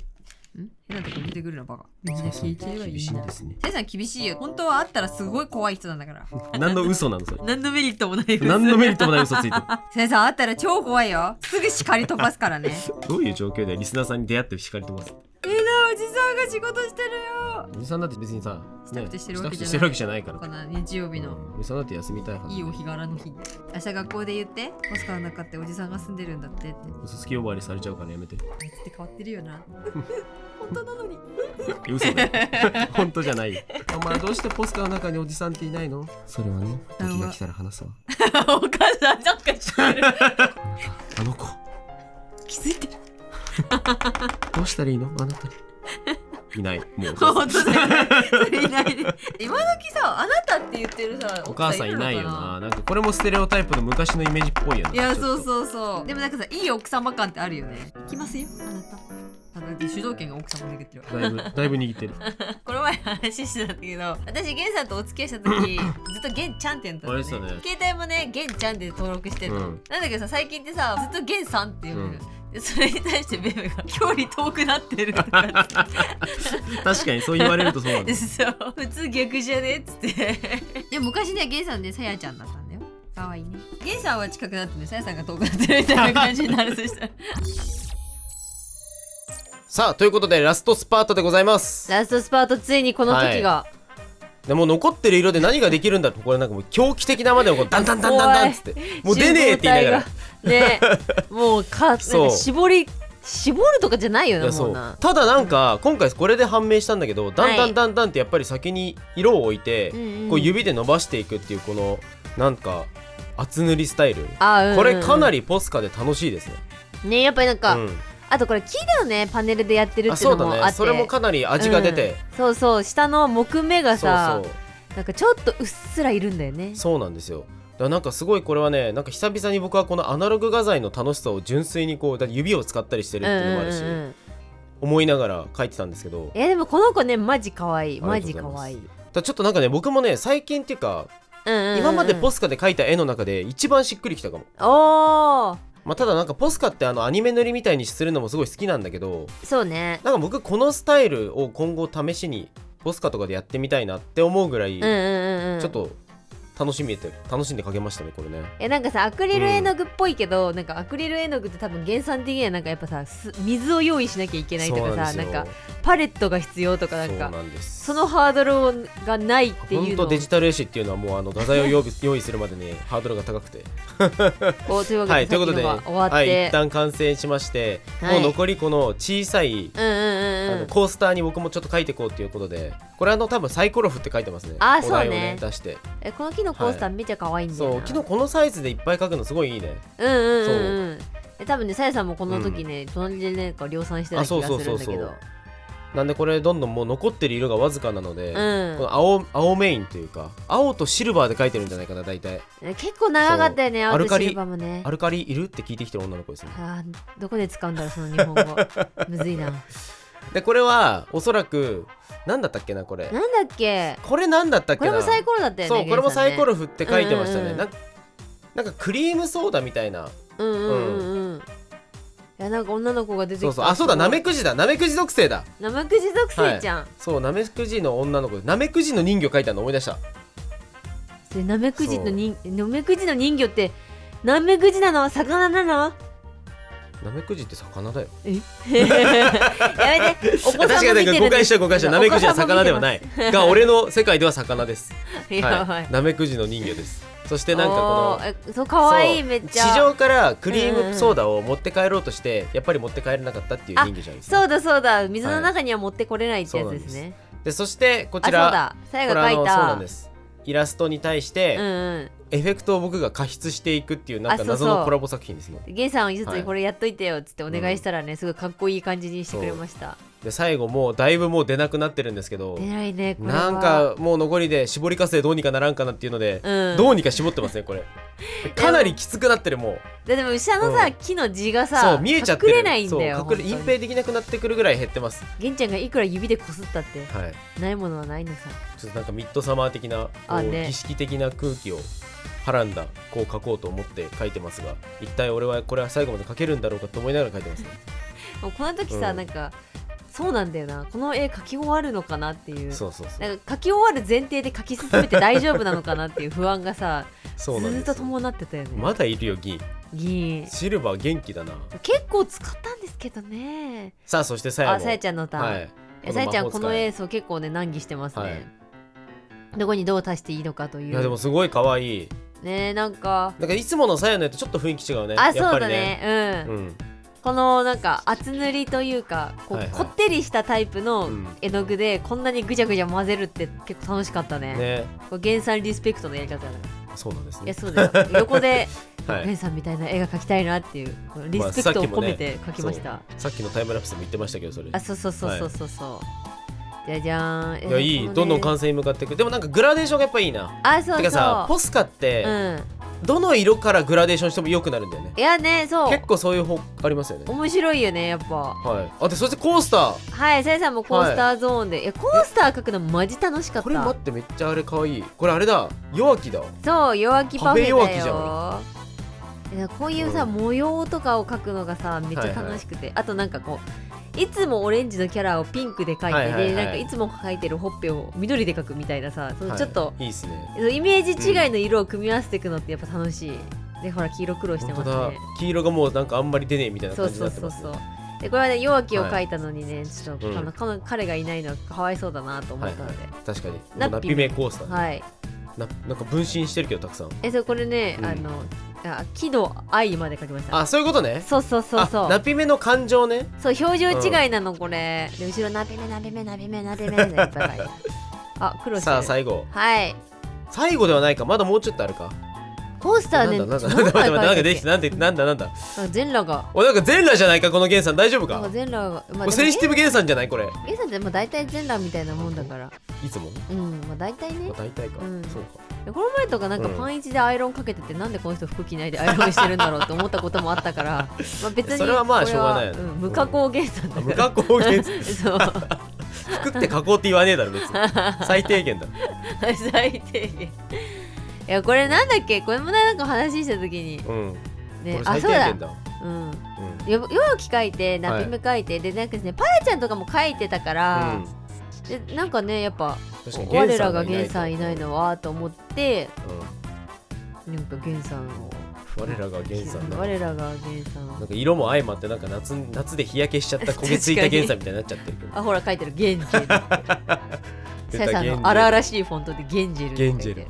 変なとこ出てくるなバカ。みんな聞いてればいいな。せいさん厳しいよ。本当はあったらすごい怖い人なんだから。何の嘘なのそれ。何のメリットもない嘘。何のメリットもない嘘ついてる。せいさんあったら超怖いよ。すぐ叱り飛ばすからね。どういう状況でリスナーさんに出会って叱り飛ばす？おじさんが仕事してるよ。おじさんだって別にさ、スタッフしてるわけじゃないから。この日曜日の、おじさんだって休みたいはず。いいお日柄の日に明日学校で言って、ポスカの中っておじさんが住んでるんだってって。嘘つき呼ばわりされちゃうからやめて。あいつって変わってるよな。本当なのに。嘘だよ。本当じゃないよ。お前どうしてポスカの中におじさんっていないの？それはね、時が来たら話すわ。お母さんなんか知ってる。あの子気づいてる。どうしたらいいのあなた。いない。もう本当だよね。それいないね。今時さ、あなたって言ってるさ、お母さんいないよな。なんかこれもステレオタイプの昔のイメージっぽいよね。いや、そうそうそう。でもなんかさ、いい奥様感ってあるよね。行きますよあなた。主導権が奥様握ってる。だいぶ握ってる。この前話してたんだけど、私ゲンさんとお付き合いした時ずっとゲンちゃんって言ったのね。携帯もねゲンちゃんで登録してるの、なんだけどさ、最近ってさずっとゲンさんっていうのよ、でそれに対してベベが距離遠くなってるとか確かにそう言われるとそうなんだ。そう普通逆じゃねっつって。でも昔ねゲンさんでさやちゃんだったんだよ。かわいいね。ゲンさんは近くなってね、さやさんが遠くなってるみたいな感じになる。そしたらさあということでラストスパートでございます。ラストスパート、ついにこの時が、でも残ってる色で何ができるんだと、これなんかもう狂気的なまでこうダンダンダンダンダンっつってもう出ねえって言いながらね、もうなんか絞るとかじゃないよな。もうな。ただなんか今回これで判明したんだけど、だんだんだんだんってやっぱり先に色を置いてこう指で伸ばしていくっていうこのなんか厚塗りスタイル、これかなりポスカで楽しいですね。ね、やっぱりなんか、あとこれ木だよね、パネルでやってるっていうのもあって、そうだね、それもかなり味が出て、そうそう、下の木目がさ、なんかちょっとうっすらいるんだよね。そうなんですよ。らなんかすごいこれはね、なんか久々に僕はこのアナログ画材の楽しさを純粋にこうだって指を使ったりしてるっていうのもあるし、思いながら描いてたんですけど、でもこの子ねマジ可愛い、マジ可愛い。だちょっとなんかね、僕もね最近っていうか、今までポスカで描いた絵の中で一番しっくりきたかも。まあ、ただなんかポスカってアニメ塗りみたいにするのもすごい好きなんだけど、そうね、なんか僕このスタイルを今後試しにポスカとかでやってみたいなって思うぐらい、ちょっと楽しんで描けましたねこれね。なんかさアクリル絵の具っぽいけど、なんかアクリル絵の具って多分原産的にはなんかやっぱさ水を用意しなきゃいけないとかさ、なんかパレットが必要とか、なんかそのハードルがないっていうの。ほんとデジタル絵師っていうのはもう画材を用意するまでねハードルが高くてというわけで、ということで終わって、一旦完成しまして、もう残りこの小さいコースターに僕もちょっと描いていこうということで、これ多分サイコロフって書いてますね。そうね、出してこの木のコースターめっちゃ可愛いんだよな。そう、木のこのサイズでいっぱい描くのすごいいいね。多分ね、さやさんもこの時ね、隣でね量産してた気がするんだけど、なんでこれどんどんもう残ってる色がわずかなので、この青メインというか青とシルバーで描いてるんじゃないかな大体。結構長かったよね、青とシルバーもね。アルカリいるって聞いてきてる女の子ですね。どこで使うんだろうその日本語むずいな。でこれはおそらくなんだったっけな、これなんだっけ、これなんだったっけな、これもサイコロだったよね。そう、これもサイコロ振って書いてましたね。なんかクリームソーダみたいな。いやなんか女の子が出てきた。そうだ、ナメクジだ、ナメクジ属性だ。ナメクジ属性じゃん。そう、ナメクジの女の子、ナメクジの人魚書いたの思い出した。ナメクジの人魚ってナメクジなの？魚なの？ナメクジって魚だよ。やめて。お子さんも見てる。確かに誤解した。ナメクジは魚ではない。が俺の世界では魚です。ナメクジの人魚です。そしてなんかこのかわいい、めっちゃ市場からクリームソーダを持って帰ろうとしてやっぱり持って帰れなかったっていう人魚じゃないですか。そうだ、水の中には持ってこれないってやつですね。でそしてこちら、さやが描いたそうなんです、イラストに対してエフェクトを僕が加筆していくっていうなんか謎のコラボ作品ですね。ゲンさんちょっとこれやっといてよっつってお願いしたらね、すごいかっこいい感じにしてくれました。で最後もうだいぶもう出なくなってるんですけど、出ないねこれは。なんかもう残りで絞りかすでどうにかならんかなっていうので、どうにか絞ってますねこれ。かなりきつくなってるもう。でも後ろのさ、木の字がさ見えちゃってる、隠れないんだよ。隠蔽できなくなってくるぐらい減ってます。ゲンちゃんがいくら指でこすったって、ないものはないのさ。ちょっとなんかミッドサマー的な儀式的な空気をはらんだこう描こうと思って描いてますが、一体俺はこれは最後まで描けるんだろうかと思いながら描いてますね。もうこの時さ、なんかそうなんだよな、この絵描き終わるのかなっていう、なんか描き終わる前提で描き進めて大丈夫なのかなっていう不安がさずっと伴ってたよね。まだいるよ銀シルバー元気だな。結構使ったんですけどね。さあそしてさやちゃんのターン。さやちゃんこの絵そう結構ね難儀してますね、どこにどう足していいのかという。いやでもすごい可愛いね。なんかいつものさやの絵とちょっと雰囲気違うね。そうだね。このなんか厚塗りというかこってりしたタイプの絵の具でこんなにぐちゃぐちゃ混ぜるって結構楽しかったね。これ原産リスペクトのやり方だね。そうなんですね。いやそうだよ。横で原さんみたいな絵が描きたいなっていうリスペクトを込めて描きました。さっきのタイムラプスも言ってましたけどそれ。そうじゃじゃーん。いやいい、どんどん完成に向かっていく。でもなんかグラデーションがやっぱいいな。てかさポスカってどの色からグラデーションしても良くなるんだよね。いやね、そう結構そういう方ありますよね。面白いよねやっぱ。でそしてコースター。さやさんもコースターゾーンで、いやコースター描くのマジ楽しかった。これ待って、めっちゃあれ可愛い。これあれだ、弱気だ。そう弱気パフェだよ。パフェ弱気じゃん。こういうさ、模様とかを描くのがさめっちゃ楽しくて、あとなんかこういつもオレンジのキャラをピンクで描いて、なんかいつも描いてるほっぺを緑で描くみたいなさ、ちょっといいっすね。イメージ違いの色を組み合わせていくのってやっぱ楽しい。でほら黄色苦労してますね。黄色がもうなんかあんまり出ねえみたいな感じになってます。でこれはね弱気を描いたのにね、ちょっと彼がいないのはかわいそうだなと思ったので。確かにナッピメコースター。なんか分身してるけどたくさん。これね喜怒哀まで書きました。そういうことね。そうナピメの感情ね。そう表情違いなのこれ。で後ろナピメでいっぱい書いて。苦労してる。さあ最後。最後ではないか、まだもうちょっとあるか。コースターね。なんかできてなんだ。全裸が。なんか全裸じゃないかこのゲンさん、大丈夫か。全裸が。センシティブゲンさんじゃないこれ。ゲンさんって大体全裸みたいなもんだから。いつも。大体ね。大体か。そうか。この前とかなんかパンイチでアイロンかけてて、なんでこの人服着ないでアイロンしてるんだろうって思ったこともあったから、まあ別にそれはまあしょうがないよね、無加工原産だから、無加工原産そう服って加工って言わねえだろ別に最低限だ最低限。いやこれなんだっけ、これもなんか話した時に、ね、最低限だ。弱気書いてナピム書いて、でなんかですねパラちゃんとかも書いてたから、でなんかねやっぱ我らがゲンさんいないのはと思って、なんかゲンさんを我らがゲンさん我らがゲンさんなんか色も相まってなんか夏で日焼けしちゃった焦げついたゲンさんみたいになっちゃってるけどあほら書いてるゲンジェルさやさんの荒々しいフォントでゲンジェルって書いてる。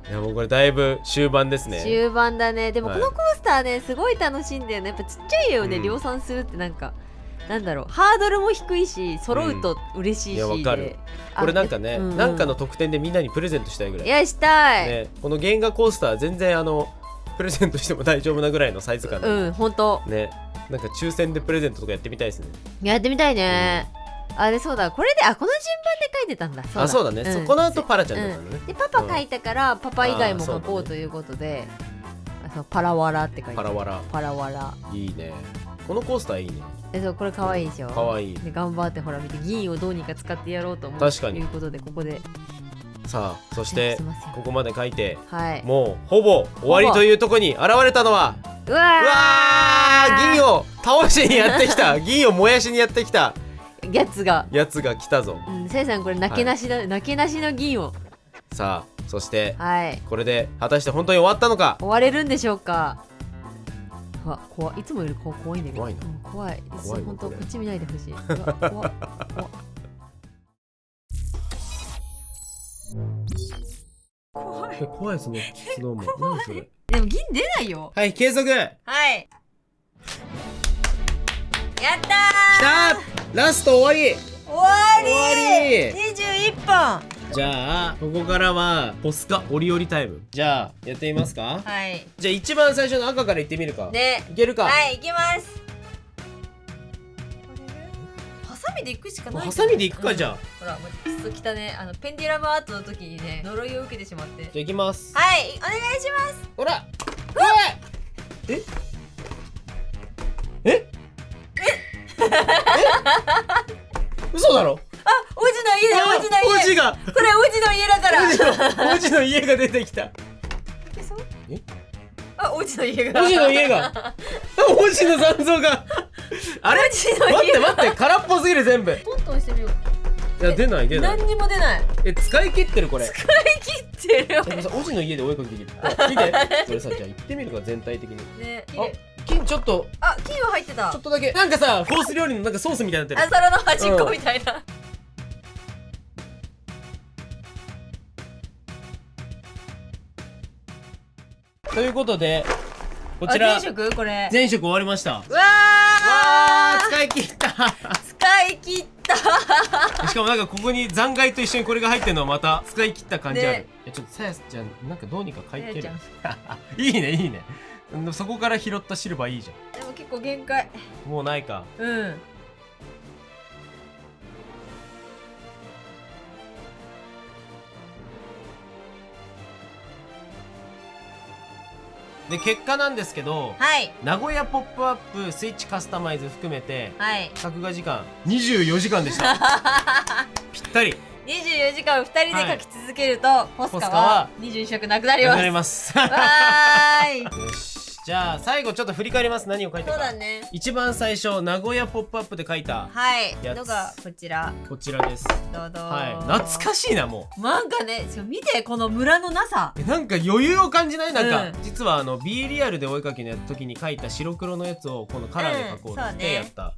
いやもうこれだいぶ終盤ですね。終盤だね。でもこのコースターねすごい楽しいんだよね。やっぱちっちゃい絵をね、量産するってなんかなんだろう、ハードルも低いし揃うと嬉しいし、いやわかる。これなんかね、なんかの特典でみんなにプレゼントしたいぐらい。いやしたい、ね、この原画コースター全然プレゼントしても大丈夫なぐらいのサイズ感ほんとね。なんか抽選でプレゼントとかやってみたいですね。やってみたいね、あれそうだ、これでこの順番で書いてたんだ。そうだね、この後パラちゃんだったのね、でパパ書いたからパパ以外も書こうということで、パラワラって書いてある。パラワラいいね。このコースターいいね。そうこれかわいいでしょ。かわいい。で頑張ってほら見て銀をどうにか使ってやろうと思う。確かに。ということでここでさあそしてここまで書いて、もうほぼ終わりというとこに現れたのは、うわー銀を倒しにやってきた銀を燃やしにやってきたやつが来たぞ。せいさんこれなけなしの銀を。さあそして、これで果たして本当に終わったのか。終われるんでしょうか。怖い、いつもより怖いんだけど。怖いな、怖い。本当こっち見ないでほしい。怖い。怖いですね。スノーマン。何それ。でも銀出ないよ。はい、継続。はい。やったー。きたー。ラスト終わり。21本。じゃあここからはポスカオリオリタイム。じゃあやってみますか。はい。じゃあ一番最初の赤からいってみるか。ね。いけるか。はい、いきます。ハサミでいくしかない。ハサミでいくか、じゃあ。ほら、ちょっと来たね。ペンデュラムアートの時にね、呪いを受けてしまって。じゃあいきます。はい、お願いします。ほら。え嘘だろ。おじの家だ、おじの家。おじが。これおじの家だから。おじの家が出てきた。おじの家が。おじの家が。おじの残像が。あれ。待って空っぽすぎる全部。トントンしてみよう。いや出ない。何にも出ない。使い切ってるこれ。使い切ってるよ。おじの家でお絵かきできる。見て。これさじゃあ行ってみるか全体的に。ね。金ちょっと。金は入ってた。ちょっとだけ。なんかさコース料理のなんかソースみたいになってる。皿の端っこみたいな。ということでこちら全色終わりました。うわー使い切った使い切ったしかもなんかここに残骸と一緒にこれが入ってるのはまた使い切った感じある。ちょっとさやちゃんなんかどうにか書いてるいいねそこから拾ったシルバーいいじゃん。でも結構限界。もうないか。で結果なんですけど、名古屋ポップアップスイッチカスタマイズ含めて、作画時間24時間でしたぴったり。24時間を2人で描き続けると、ポスカは21色なくなります。わーいよし、じゃあ最後ちょっと振り返ります。何を書いたか。そうだね。一番最初名古屋ポップアップで書いたのがこちらです。どうぞ。懐かしいな。もうなんかね、見てこのムラのなさ。なんか余裕を感じない。なんか実はB リアルでお絵かきの時に書いた白黒のやつをこのカラーで描こうってやった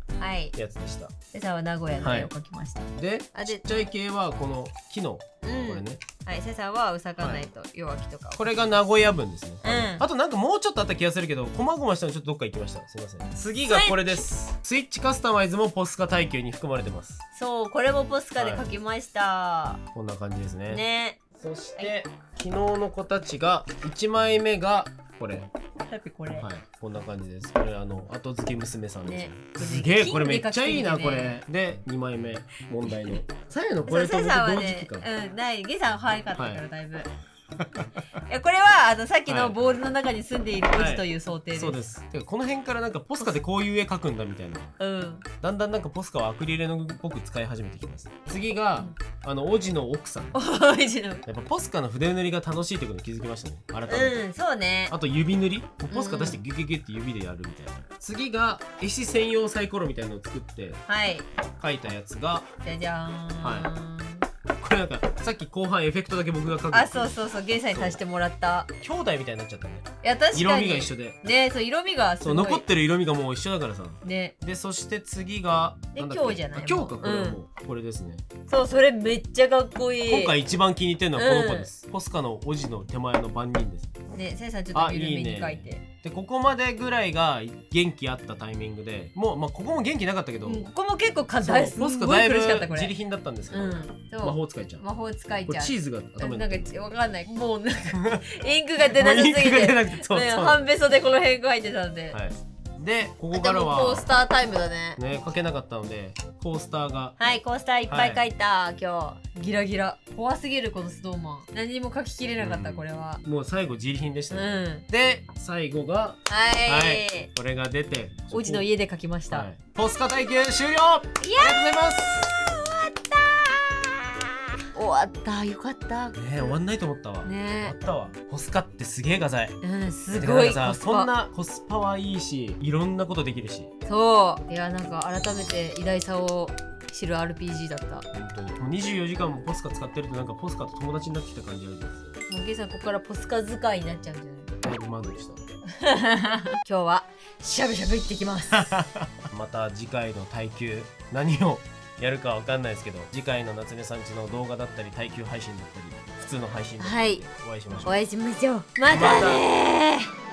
やつでした。でさは名古屋の絵を描きました。でちっちゃい系はこの木のこれね。セサはうさかないと弱気とか。これが名古屋分ですね。あとなんかもうちょっとあった気がするけど、こまごましたのちょっとどっか行きました。すいません。次がこれです。スイッチカスタマイズもポスカ耐久に含まれてます。そう、これもポスカで描きました。こんな感じですね。そして昨日の子たちが1枚目がこれ。こんな感じです。これ後付け娘さんです。すげえ、これめっちゃいいな。これで2枚目問題のさやのこれと僕同時期か。ゲさん可愛かったからだいぶ。これはさっきのボールの中に住んでいるオジという想定です、そうです。てかこの辺からなんかポスカでこういう絵描くんだみたいな、だんだんなんかポスカはアクリル絵の具っぽく使い始めてきます。次がオジの奥さん。オジのやっぱポスカの筆塗りが楽しいってことに気づきましたね、改めて。そうね。あと指塗り、ポスカ出してギュギュギュって指でやるみたいな。次が絵師専用サイコロみたいなのを作って描いたやつが、じゃじゃーん。これなんかさっき後半エフェクトだけ僕が描く。そうゲンさんに足してもらった。兄弟みたいになっちゃったね。いや確かに色味が一緒でね。そう色味がすごい残ってる色味がもう一緒だからさね。でそして次が今日じゃない、今日か。これはもうこれですね。そうそれめっちゃかっこいい。今回一番気に入ってるのはこの子です。ポスカのオジの手前の番人ですね。せいさんちょっと緩めに書いて。でここまでぐらいが元気あったタイミングで、もうここも元気なかったけど、ここも結構大ポスカだいぶ自利品だったんですけど、魔法使いちゃう。魔法使いちゃう。チーズが頭になんかわかんない。もうなんかインクが出なさすぎて半べそでこの辺書いてたんで。でここからはコースタータイムだね。書けなかったのでコースターがコースターいっぱい書いた。今日ギラギラ怖すぎるこのストーマン。何も書ききれなかった。これはもう最後自利品でしたね。で最後がこれが出ておじの家で書きました。ポスカ耐久終了。ありがとうございます。終わったよかったね。終わんないと思ったわ。終わったわ。ポスカってすげえ画材。すごいコスパ。そんなコスパはいいし、いろんなことできるし。そういやなんか改めて偉大さを知る RPG だった。本当にもう24時間もポスカ使ってるとなんかポスカと友達になってきた感じあるんですよ。もうゲイさんここからポスカ使いになっちゃうんじゃない。だいぶ満足した。今日はしゃぶしゃぶ行ってきます。また次回の耐久何をやるかわかんないですけど、次回の夏目さんちの動画だったり耐久配信だったり普通の配信でお会いしましょう。お会いしましょう。またねー。